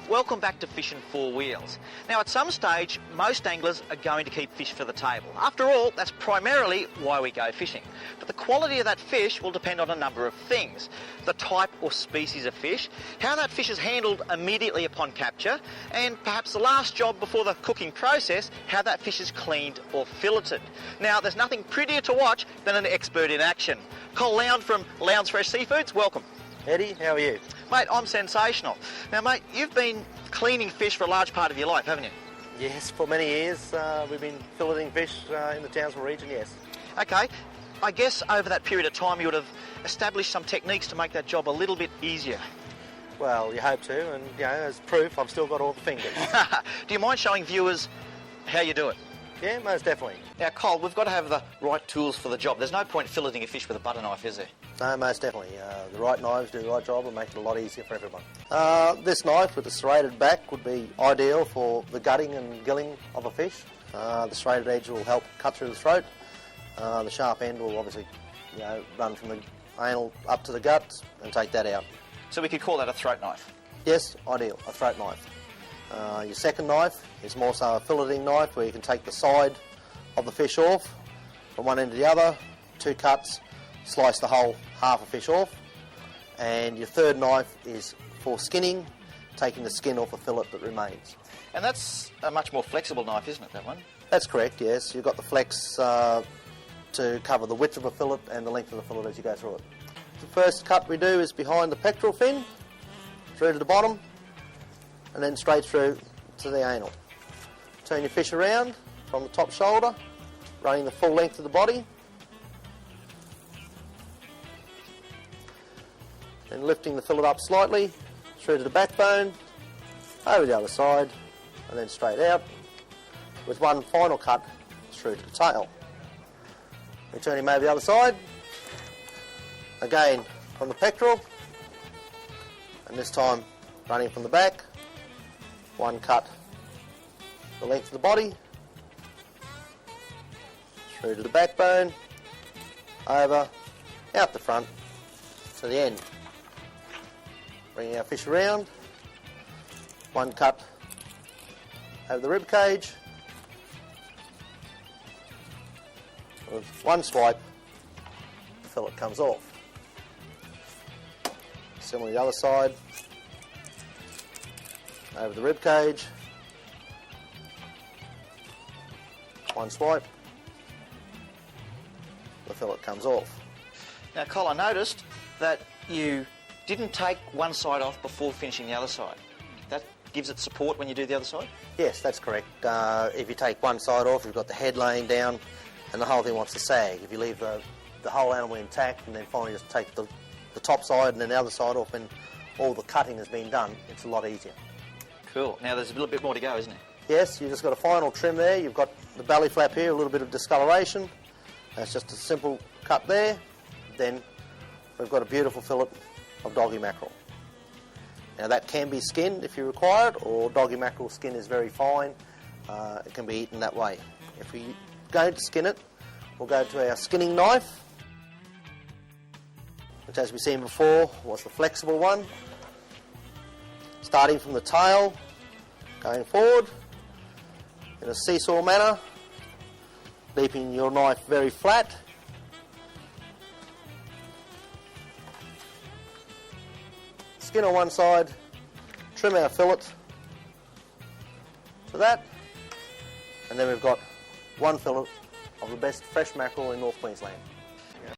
Welcome back to Fishing Four Wheels. Now at some stage, most anglers are going to keep fish for the table. After all, that's primarily why we go fishing. But the quality of that fish will depend on a number of things. The type or species of fish, how that fish is handled immediately upon capture, and perhaps the last job before the cooking process, how that fish is cleaned or filleted. Now there's nothing prettier to watch than an expert in action. Col Lound from Lounds Fresh Seafoods, welcome. Eddie, how are you? Mate, I'm sensational. Now, mate, you've been cleaning fish for a large part of your life, haven't you? Yes, for many years we've been filleting fish in the Townsville region, yes. Okay, I guess over that period of time you would have established some techniques to make that job a little bit easier. Well, you hope to, and as proof, I've still got all the fingers. Do you mind showing viewers how you do it? Yeah, most definitely. Now, Col, we've got to have the right tools for the job. There's no point filleting a fish with a butter knife, is there? No, most definitely. The right knives do the right job and make it a lot easier for everyone. This knife with the serrated back would be ideal for the gutting and gilling of a fish. The serrated edge will help cut through the throat. The sharp end will obviously run from the anal up to the gut and take that out. So we could call that a throat knife? Yes, ideal, a throat knife. Your second knife is more so a filleting knife where you can take the side of the fish off from one end to the other, 2 cuts, slice the whole half a fish off. And your third knife is for skinning, taking the skin off a fillet that remains. And that's a much more flexible knife, isn't it, that one? That's correct, yes. You've got the flex to cover the width of a fillet and the length of the fillet as you go through it. The first cut we do is behind the pectoral fin, through to the bottom, and then straight through to the anal. Turn your fish around from the top shoulder, running the full length of the body. Then lifting the fillet up slightly, through to the backbone, over the other side, and then straight out, with one final cut through to the tail. We turn him over the other side, again from the pectoral, and this time running from the back, one cut the length of the body, through to the backbone, over, out the front, to the end. Bringing our fish around, one cut over the rib cage, with one swipe, the fillet comes off. Similarly the other side, over the rib cage, one swipe, the fillet comes off. Now, Col, I noticed that you didn't take one side off before finishing the other side. That gives it support when you do the other side? Yes, that's correct. If you take one side off, you've got the head laying down and the whole thing wants to sag. If you leave the whole animal intact and then finally just take the top side and then the other side off and all the cutting has been done, it's a lot easier. Cool. Now there's a little bit more to go, isn't there? Yes, you've just got a final trim there. You've got the belly flap here, a little bit of discoloration. That's just a simple cut there. Then we've got a beautiful fillet of doggy mackerel. Now that can be skinned if you require it, or doggy mackerel skin is very fine. It can be eaten that way. If we're going to skin it, we'll go to our skinning knife, which as we've seen before was the flexible one. Starting from the tail, going forward in a seesaw manner, keeping your knife very flat. Skin on one side, trim our fillet to that, and then we've got one fillet of the best fresh mackerel in North Queensland.